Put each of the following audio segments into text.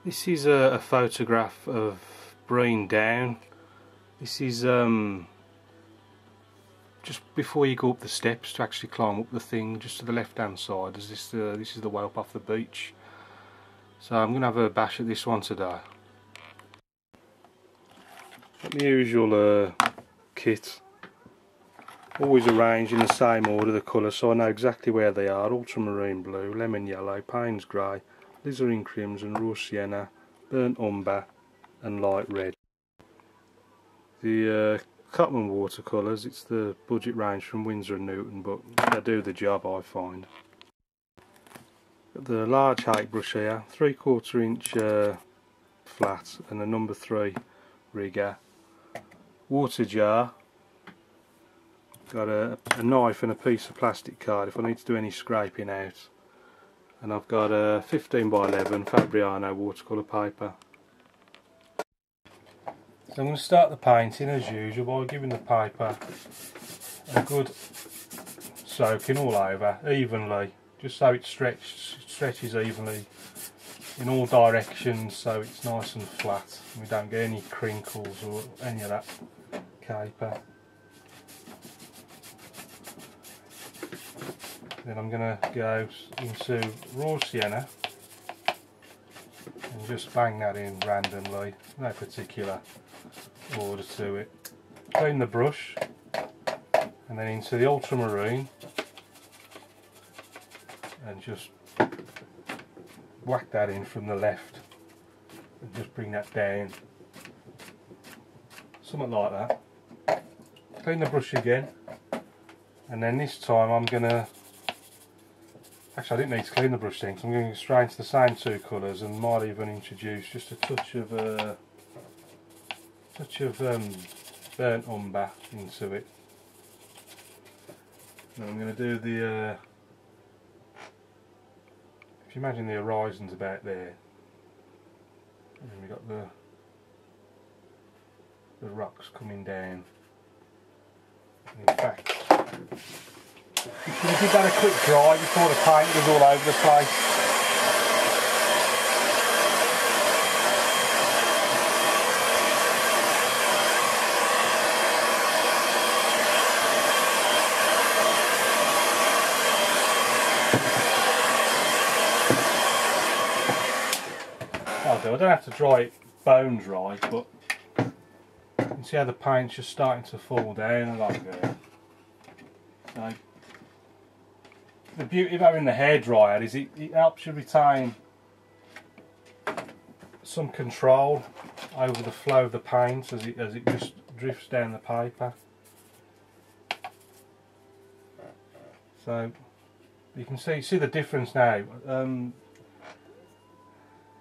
This is a photograph of Brean Down. This is just before you go up the steps to actually climb up the thing, just to the left hand side. This is the way up off the beach. So I'm going to have a bash at this one today. Got the usual kit. Always arranged in the same order, the colours, so I know exactly where they are. Ultramarine blue, lemon yellow, Payne's grey, alizarin crimson, raw sienna, burnt umber and light red. The Cotman watercolours, it's the budget range from Winsor and Newton, but they do the job, I find. Got the large height brush here, 3/4 inch flat and a number 3 rigger. Water jar. Got a knife and a piece of plastic card if I need to do any scraping out. And I've got a 15x11 Fabriano Watercolour Paper. So I'm going to start the painting as usual by giving the paper a good soaking all over, evenly, just so it stretches evenly in all directions, so it's nice and flat and we don't get any crinkles or any of that caper. Then I'm going to go into raw sienna and just bang that in randomly, no particular order to it. Clean the brush and then into the ultramarine and just whack that in from the left and just bring that down, something like that. Clean the brush again, and then this time I'm going to, actually I didn't need to clean the brush then, because I'm going straight into the same two colours and might even introduce just a touch of burnt umber into it. Now I'm going to do the, if you imagine the horizon's about there, and then we've got the rocks coming down. And in fact, you should give that a quick dry before the paint goes all over the place. I don't have to dry it bone dry, but you can see how the paint's just starting to fall down along there. So the beauty of having the hairdryer is it helps you retain some control over the flow of the paint as it just drifts down the paper. So you can see the difference now.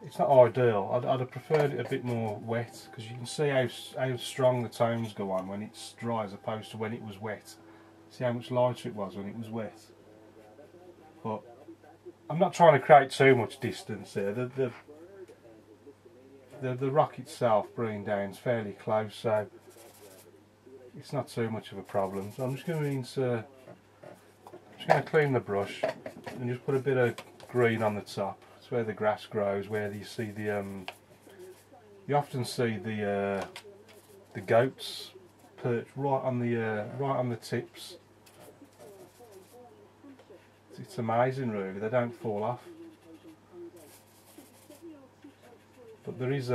It's not ideal. I'd have preferred it a bit more wet, because you can see how strong the tones go on when it's dry as opposed to when it was wet. See how much lighter it was when it was wet. But I'm not trying to create too much distance here. The rock itself, Brean Down, is fairly close, so it's not too much of a problem. So I'm just going to clean the brush and just put a bit of green on the top. It's where the grass grows, where you see the you often see the goats perched right on the tips. It's amazing, really. They don't fall off. But there is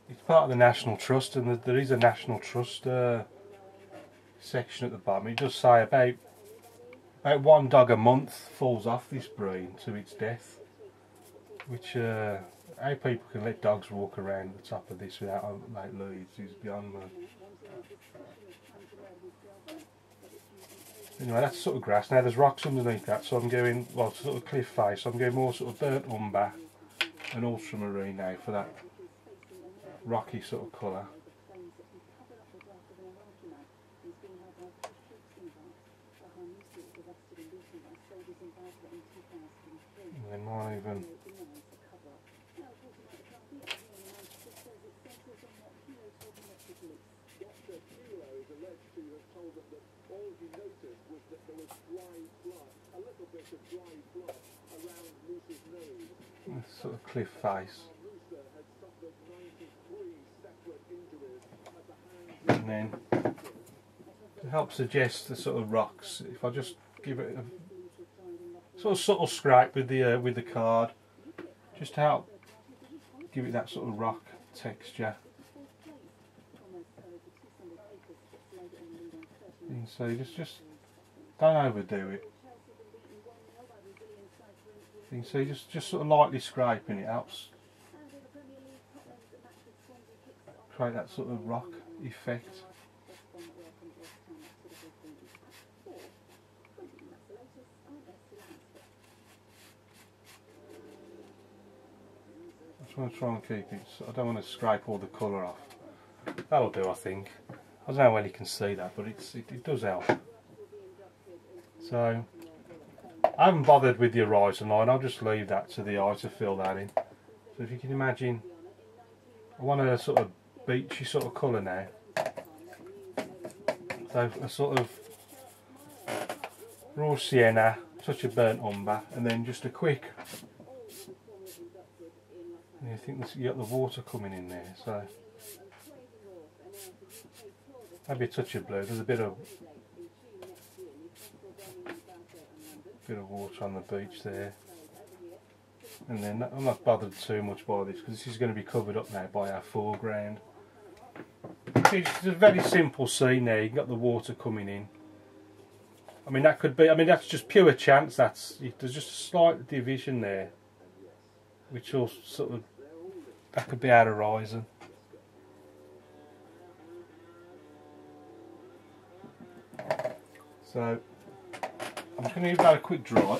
it's part of the National Trust, and there is a National Trust section at the bottom. It does say about one dog a month falls off this breed to its death, which how people can let dogs walk around the top of this without like leads is beyond me. Anyway, that's sort of grass. Now there's rocks underneath that, so I'm going, well, sort of cliff face, so I'm going more sort of burnt umber and ultramarine now for that rocky sort of colour. And then might even all he noticed was that there was dry blood, a little bit of dry blood sort of cliff face. And then to help suggest the sort of rocks, if I just give it a sort of subtle scrape with the card, just to help give it that sort of rock texture. And so just don't overdo it. You can see just sort of lightly scraping it helps create that sort of rock effect. I just want to try and keep it, I don't want to scrape all the colour off. That'll do, I think. I don't know whether you can see that, but it does help. So I haven't bothered with the horizon line, I'll just leave that to the eye to fill that in. So if you can imagine, I want a sort of beachy sort of colour now. So a sort of raw sienna, touch of burnt umber, and then just a quick, and you think you got the water coming in there, so maybe a touch of blue. There's a bit of water on the beach there, and then I'm not bothered too much by this because this is going to be covered up now by our foreground. It's a very simple scene there. You've got the water coming in. I mean that could be, I mean that's just pure chance. There's just a slight division there, which will sort of, that could be our horizon. So I'm just going to give that a quick dry.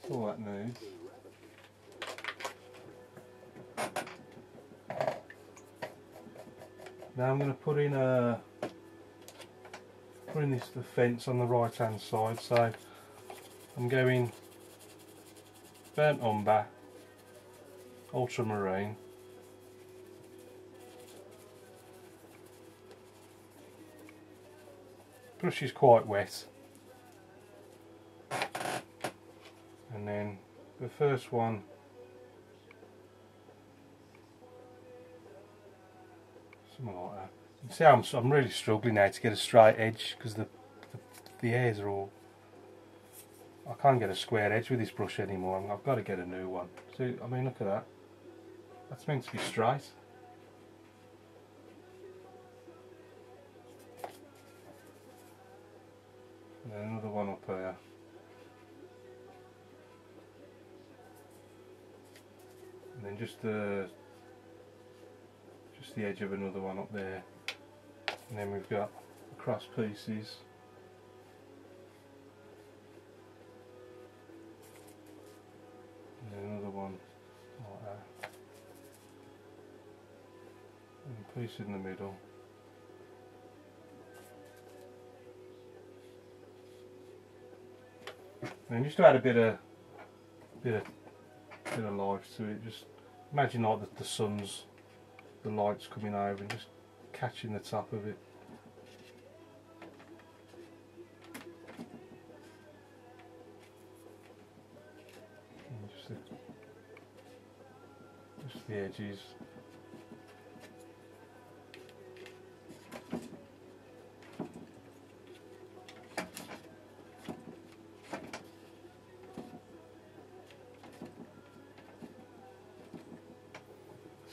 That's all that needs. Now I'm going to put in the fence on the right hand side. So I'm going burnt umber, ultramarine, brush is quite wet, and then the first one, something like that. You can see I'm really struggling now to get a straight edge because the hairs are all, I can't get a square edge with this brush anymore. I've got to get a new one. So I mean, look at that. That's meant to be straight. And then another one up here. And then just the edge of another one up there. And then we've got the cross pieces. And then another one like that. And a piece in the middle. And then just to add a bit of life to it, just imagine like the light's coming over and just catching the top of it. And just the edges.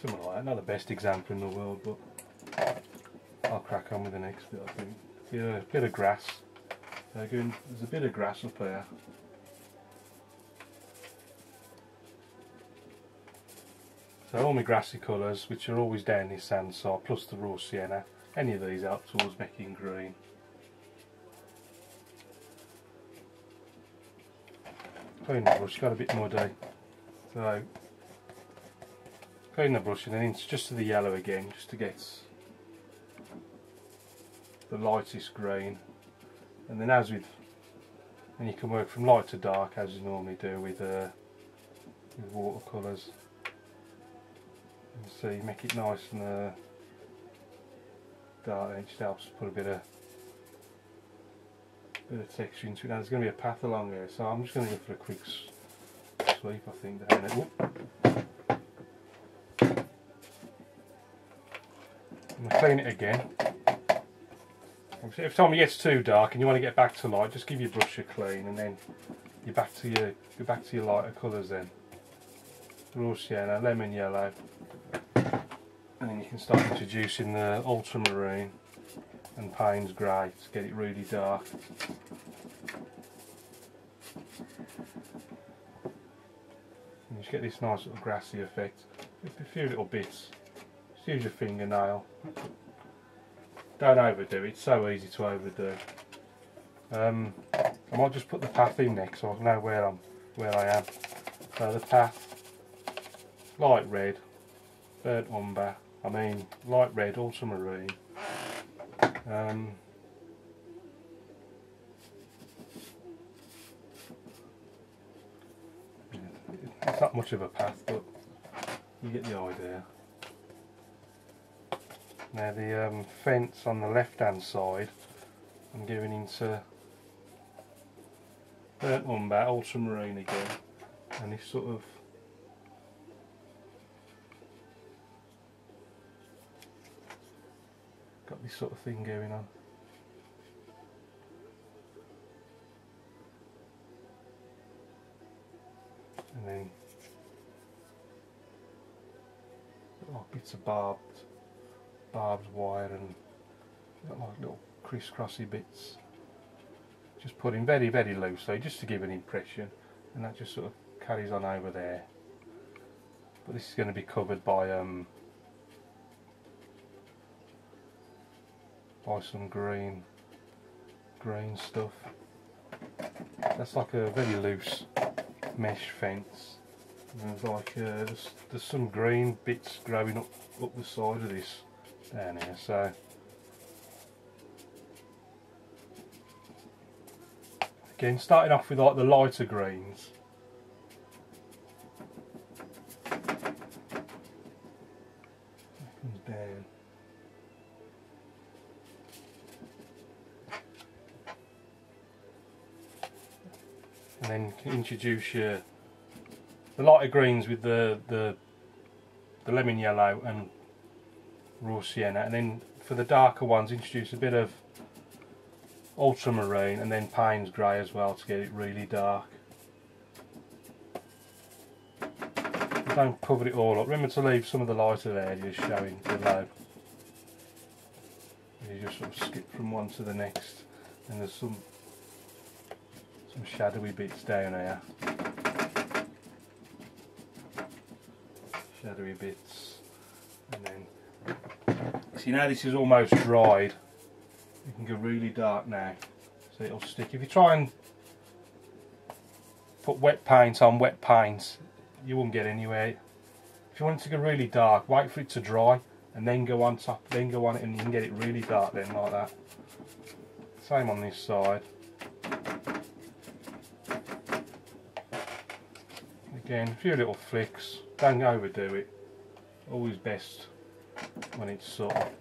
Something like that. Not the best example in the world, but I'll crack on with the next bit. I think. Yeah, a bit of grass. There's a bit of grass up here. So all my grassy colours, which are always down this sand side, plus the raw sienna. Any of these help towards making green. Clean the brush, got a bit muddy. So clean the brush and then it's just to the yellow again, just to get the lightest green. And then and you can work from light to dark as you normally do with watercolours. So you make it nice and dark, and it just helps put a bit of texture into it. Now there's going to be a path along here, so I'm just going to go for a quick sweep, I think. Down it. I'm going to clean it again. Every time it gets too dark and you want to get back to light, just give your brush a clean, and then you're back to your lighter colours then. Raw sienna, lemon yellow, and then you can start introducing the ultramarine and Payne's grey to get it really dark. And you just get this nice little grassy effect. Just a few little bits. Just use your fingernail. Don't overdo it, it's so easy to overdo. I might just put the path in next so I know where I am. So the path, light red, burnt umber, light red, ultramarine. It's not much of a path, but you get the idea. Now the fence on the left hand side, I'm going into burnt umber, ultramarine again, and this sort of got this sort of thing going on. And then bits of barbed wire and like little crisscrossy bits. Just put in very, very loosely, just to give an impression, and that just sort of carries on over there. But this is going to be covered by some green stuff. That's like a very loose mesh fence. And there's like there's some green bits growing up the side of this down here. So again, starting off with like the lighter greens. That comes down. And then introduce the lighter greens with the lemon yellow and raw sienna, and then for the darker ones introduce a bit of ultramarine and then Payne's grey as well to get it really dark. Don't cover it all up. Remember to leave some of the lighter areas showing below. You just sort of skip from one to the next, and there's some shadowy bits down here. Shadowy bits, and then see, now this is almost dried, you can go really dark now, so it'll stick. If you try and put wet paint on wet paint, you won't get anywhere. If you want it to go really dark, wait for it to dry and then go on top, then go on it, and you can get it really dark then, like that. Same on this side. Again, a few little flicks, don't overdo it. Always best when it's subtle.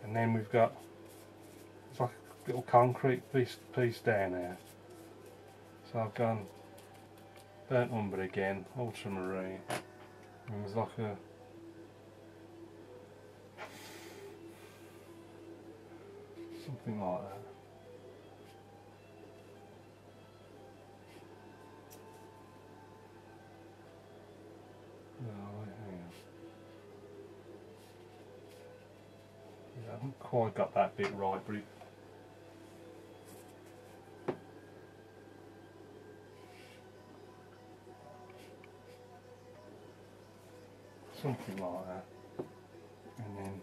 And then we've got, it's like a little concrete piece down there. So I've gone burnt umber again, ultramarine, and there's like something like that. I haven't quite got that bit right, but something like that. And then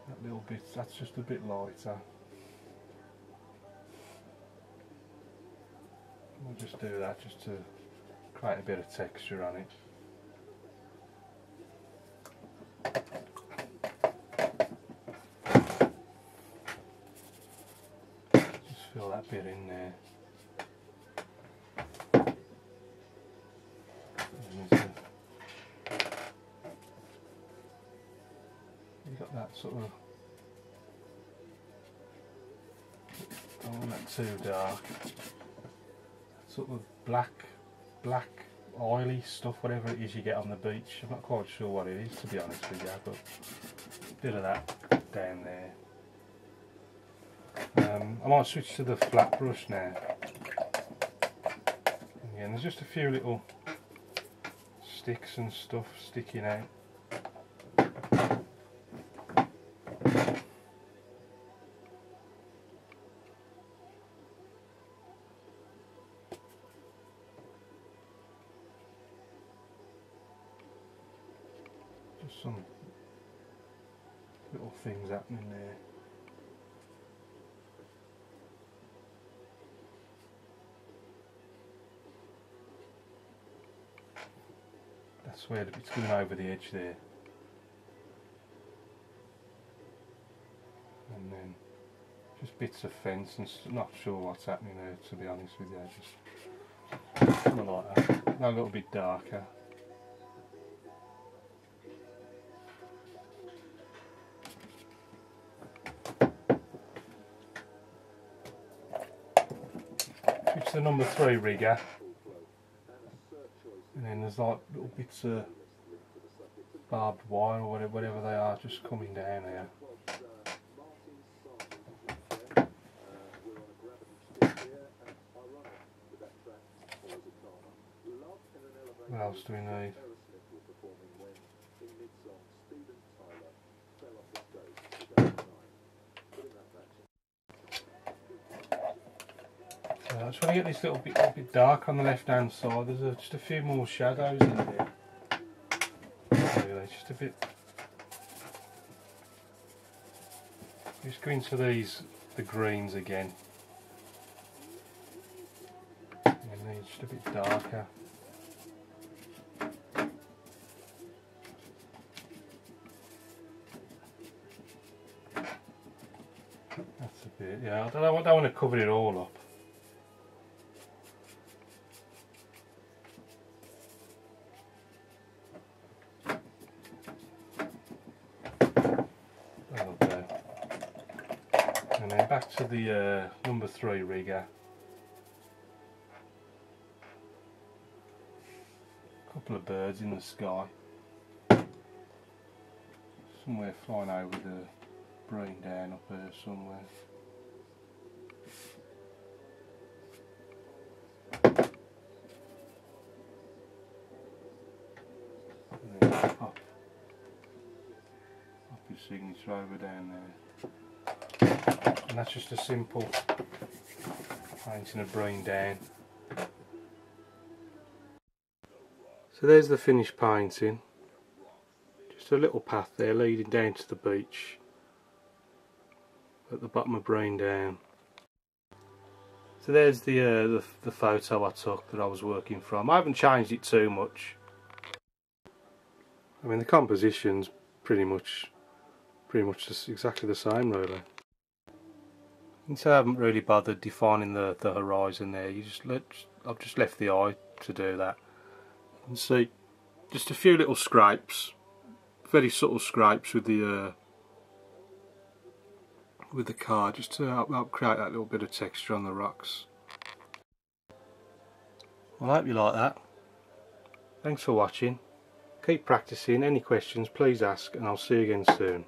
that little bit, that's just a bit lighter. We'll just do that just to create a bit of texture on it. bit in there. You've got that sort of, don't want that too dark, sort of black oily stuff, whatever it is you get on the beach. I'm not quite sure what it is, to be honest with you, but a bit of that down there. I might switch to the flat brush now. Again, there's just a few little sticks and stuff sticking out. Just some little things happening there. That's where it's going over the edge there. And then just bits of fence and not sure what's happening there, to be honest with you. Just something like that. A little bit darker. Switch to the number 3 rigger. And then there's like little bits of barbed wire or whatever they are just coming down here. What else do we need? I just want to get this little bit dark on the left hand side. There's just a few more shadows in there. Really, just a bit. Just go into the greens again. And they're just a bit darker. That's a bit, yeah, I don't want to cover it all up. And then back to the number 3 rigger. A couple of birds in the sky. Somewhere flying over the Brean Down up there somewhere. And then pop your signature over down there. And that's just a simple painting of Brean Down. So there's the finished painting. Just a little path there leading down to the beach at the bottom of Brean Down. So there's the photo I took that I was working from. I haven't changed it too much. I mean, the composition's pretty much just exactly the same, really. And so I haven't really bothered defining the horizon there. I've just left the eye to do that. And see, just a few little scrapes, very subtle scrapes with the card, just to help create that little bit of texture on the rocks. Well, I hope you like that. Thanks for watching. Keep practicing. Any questions, please ask, and I'll see you again soon.